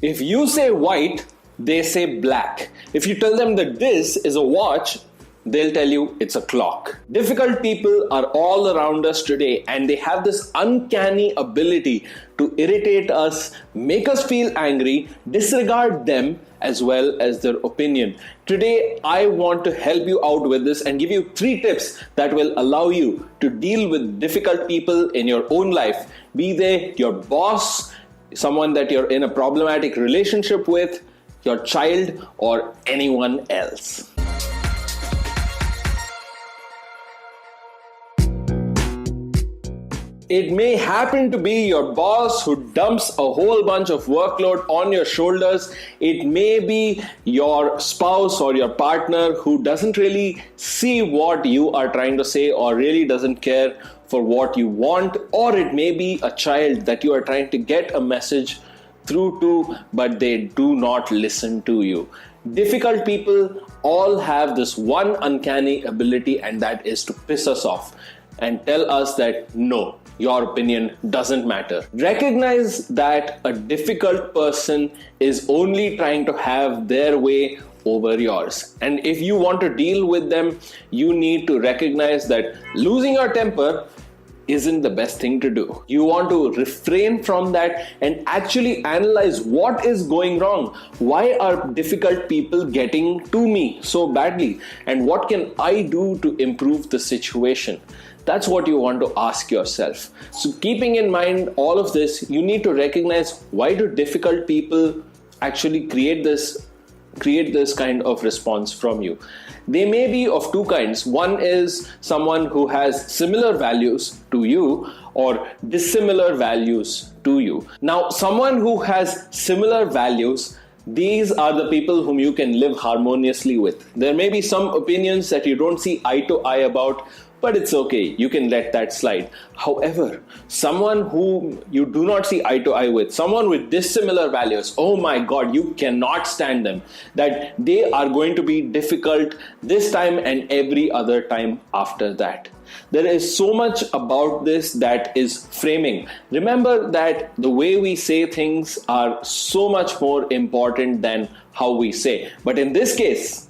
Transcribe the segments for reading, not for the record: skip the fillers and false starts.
If you say white, they say black. If you tell them that this is a watch, they'll tell you it's a clock. Difficult people are all around us today, and they have this uncanny ability to irritate us, make us feel angry, disregard them as well as their opinion. Today, I want to help you out with this and give you 3 tips that will allow you to deal with difficult people in your own life, be they your boss, someone that you're in a problematic relationship with, your child, or anyone else. It may happen to be your boss who dumps a whole bunch of workload on your shoulders. It may be your spouse or your partner who doesn't really see what you are trying to say or really doesn't care for what you want. Or it may be a child that you are trying to get a message through to, but they do not listen to you. Difficult people all have this one uncanny ability, and that is to piss us off and tell us that no, your opinion doesn't matter. Recognize that a difficult person is only trying to have their way over yours. And if you want to deal with them, you need to recognize that losing your temper isn't the best thing to do. You want to refrain from that and actually analyze what is going wrong. Why are difficult people getting to me so badly? And what can I do to improve the situation? That's what you want to ask yourself. So keeping in mind all of this, you need to recognize, why do difficult people actually create this kind of response from you? They may be of 2 kinds. One is someone who has similar values to you or dissimilar values to you. Now, someone who has similar values, these are the people whom you can live harmoniously with. There may be some opinions that you don't see eye to eye about, but it's okay, you can let that slide. However, someone who you do not see eye to eye with, someone with dissimilar values, oh my God, you cannot stand them. That they are going to be difficult this time and every other time after that. There is so much about this that is framing. Remember that the way we say things are so much more important than how we say. But in this case,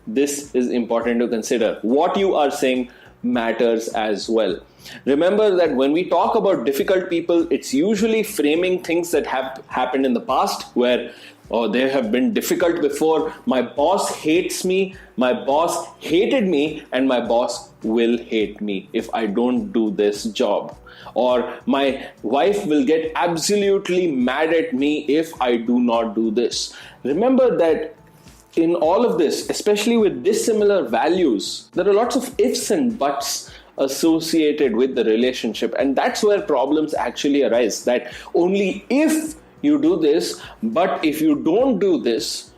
this is important to consider. What you are saying matters as well. Remember that when we talk about difficult people, it's usually framing things that have happened in the past where, oh, they have been difficult before. My boss hates me, my boss hated me, and my boss will hate me if I don't do this job. Or my wife will get absolutely mad at me if I do not do this. Remember that in all of this, especially with dissimilar values, there are lots of ifs and buts associated with the relationship. And that's where problems actually arise. That only if you do this, but if you don't do this,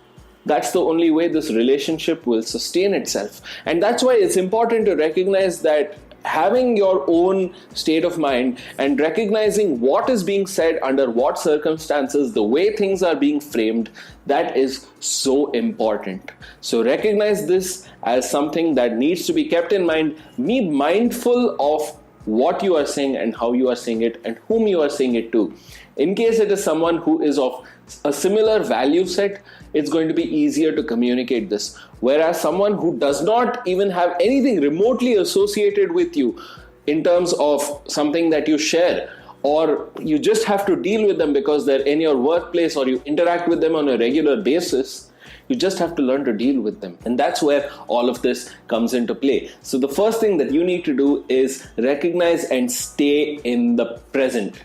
that's the only way this relationship will sustain itself. And that's why it's important to recognize that having your own state of mind and recognizing what is being said under what circumstances, the way things are being framed, that is so important. So recognize this as something that needs to be kept in mind. Be mindful of what you are saying and how you are saying it and whom you are saying it to. In case it is someone who is of a similar value set, it's going to be easier to communicate this. Whereas someone who does not even have anything remotely associated with you in terms of something that you share, or you just have to deal with them because they're in your workplace or you interact with them on a regular basis, you just have to learn to deal with them. And that's where all of this comes into play. So the first thing that you need to do is recognize and stay in the present.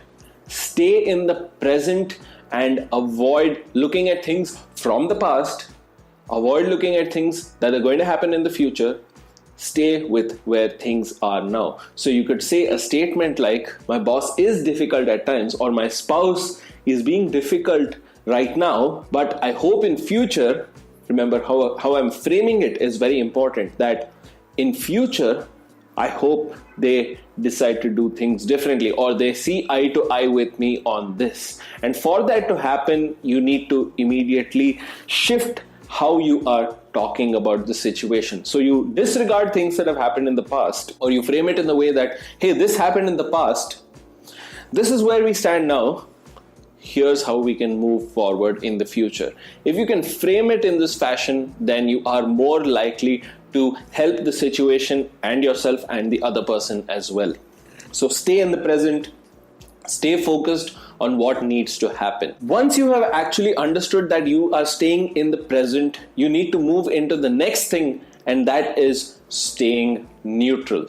Stay in the present and avoid looking at things from the past. Avoid looking at things that are going to happen in the future. Stay with where things are now. So you could say a statement like, my boss is difficult at times, or my spouse is being difficult right now, but I hope in future, remember how I'm framing it is very important, that in future, I hope they decide to do things differently, or they see eye to eye with me on this. And for that to happen, you need to immediately shift how you are talking about the situation. So you disregard things that have happened in the past, or you frame it in the way that, hey, this happened in the past. This is where we stand now. here's how we can move forward in the future. If you can frame it in this fashion, then you are more likely to help the situation and yourself and the other person as well. So stay in the present, stay focused on what needs to happen. Once you have actually understood that you are staying in the present, you need to move into the next thing, and that is staying neutral.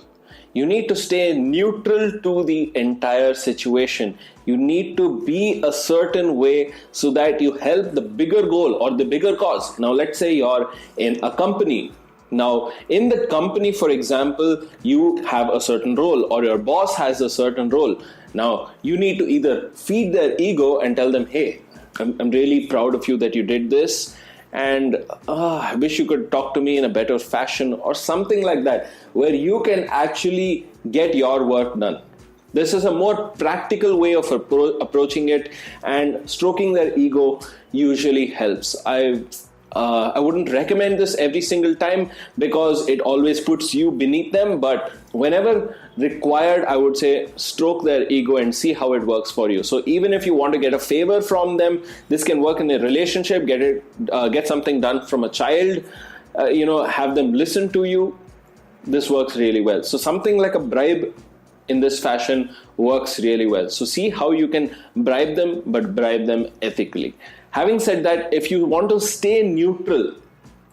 You need to stay neutral to the entire situation. You need to be a certain way so that you help the bigger goal or the bigger cause. Now, let's say you're in a company. Now, in the company, for example, you have a certain role or your boss has a certain role. Now, you need to either feed their ego and tell them, hey, I'm really proud of you that you did this. And I wish you could talk to me in a better fashion or something like that, where you can actually get your work done. This is a more practical way of approaching it, and stroking their ego usually helps. I wouldn't recommend this every single time because it always puts you beneath them, but whenever required, I would say stroke their ego and see how it works for you. So even if you want to get a favor from them, this can work in a relationship. Get something done from a child, have them listen to you. This works really well. So something like a bribe in this fashion works really well. So see how you can bribe them, but bribe them ethically. Having said that, if you want to stay neutral,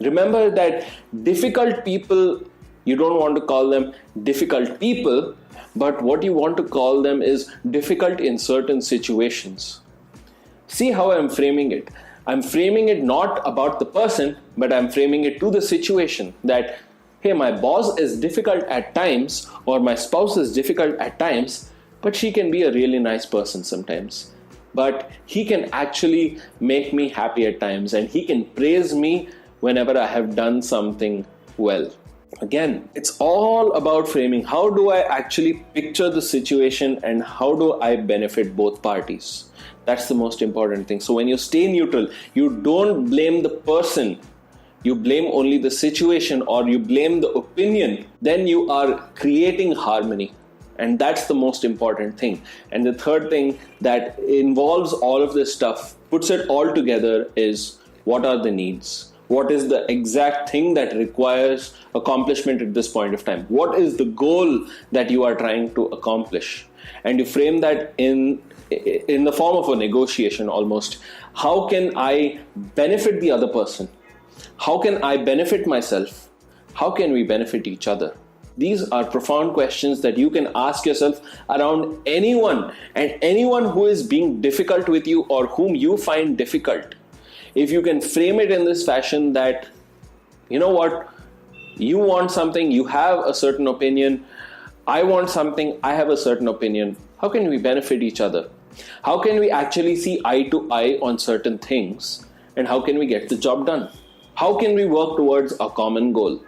remember that difficult people, you don't want to call them difficult people, but what you want to call them is difficult in certain situations. See how I'm framing it. I'm framing it not about the person, but I'm framing it to the situation that, hey, my boss is difficult at times, or my spouse is difficult at times, but she can be a really nice person sometimes. But he can actually make me happy at times, and he can praise me whenever I have done something well. Again, it's all about framing. How do I actually picture the situation and how do I benefit both parties? That's the most important thing. So when you stay neutral, you don't blame the person. You blame only the situation, or you blame the opinion. Then you are creating harmony. And that's the most important thing. And the third thing that involves all of this stuff, puts it all together, is what are the needs? What is the exact thing that requires accomplishment at this point of time? What is the goal that you are trying to accomplish? And you frame that in the form of a negotiation almost. How can I benefit the other person? How can I benefit myself? How can we benefit each other? These are profound questions that you can ask yourself around anyone, and anyone who is being difficult with you or whom you find difficult. If you can frame it in this fashion that, you know what, you want something, you have a certain opinion, I want something, I have a certain opinion. How can we benefit each other? How can we actually see eye to eye on certain things? And how can we get the job done? How can we work towards a common goal?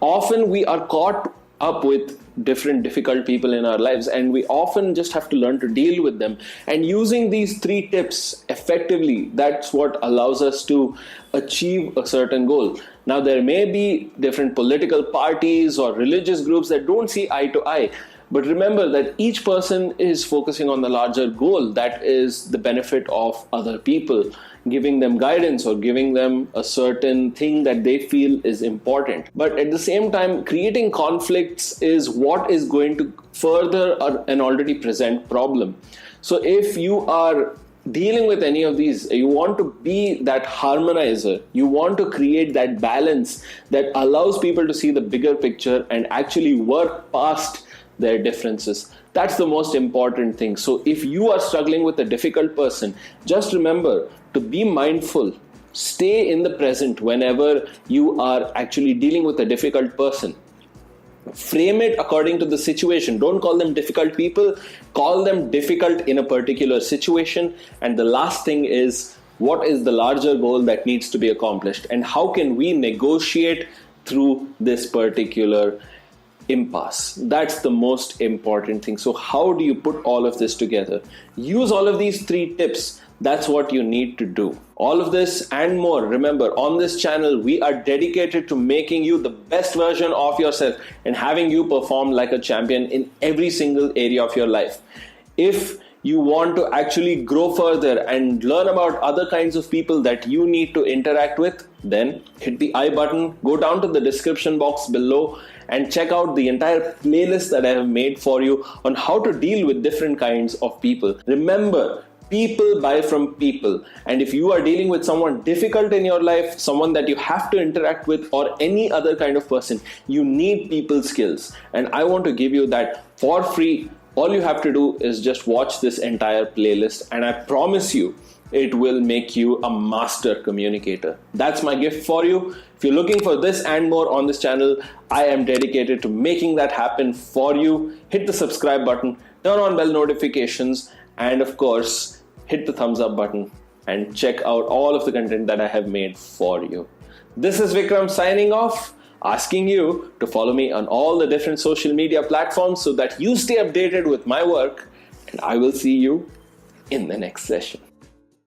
Often we are caught up with different difficult people in our lives, and we often just have to learn to deal with them. And using these 3 tips effectively, that's what allows us to achieve a certain goal. Now, there may be different political parties or religious groups that don't see eye to eye, but remember that each person is focusing on the larger goal, that is the benefit of other people, giving them guidance or giving them a certain thing that they feel is important. But at the same time, creating conflicts is what is going to further an already present problem. So if you are dealing with any of these, you want to be that harmonizer, you want to create that balance that allows people to see the bigger picture and actually work past their differences. That's the most important thing. So if you are struggling with a difficult person, just remember to be mindful. Stay in the present whenever you are actually dealing with a difficult person. Frame it according to the situation. Don't call them difficult people. Call them difficult in a particular situation. And the last thing is, what is the larger goal that needs to be accomplished? And how can we negotiate through this particular impasse? That's the most important thing. So how do you put all of this together? Use all of these 3 tips. That's what you need to do. All of this and more. Remember, on this channel, we are dedicated to making you the best version of yourself and having you perform like a champion in every single area of your life. If you want to actually grow further and learn about other kinds of people that you need to interact with, then hit the I button, go down to the description box below and check out the entire playlist that I have made for you on how to deal with different kinds of people. Remember, people buy from people, and if you are dealing with someone difficult in your life, someone that you have to interact with, or any other kind of person, you need people skills, and I want to give you that for free. All you have to do is just watch this entire playlist, and I promise you it will make you a master communicator. That's my gift for you. If you're looking for this and more on this channel, I am dedicated to making that happen for you. Hit the subscribe button, turn on bell notifications, and of course, hit the thumbs up button and check out all of the content that I have made for you. This is Vikram signing off, asking you to follow me on all the different social media platforms so that you stay updated with my work, and I will see you in the next session.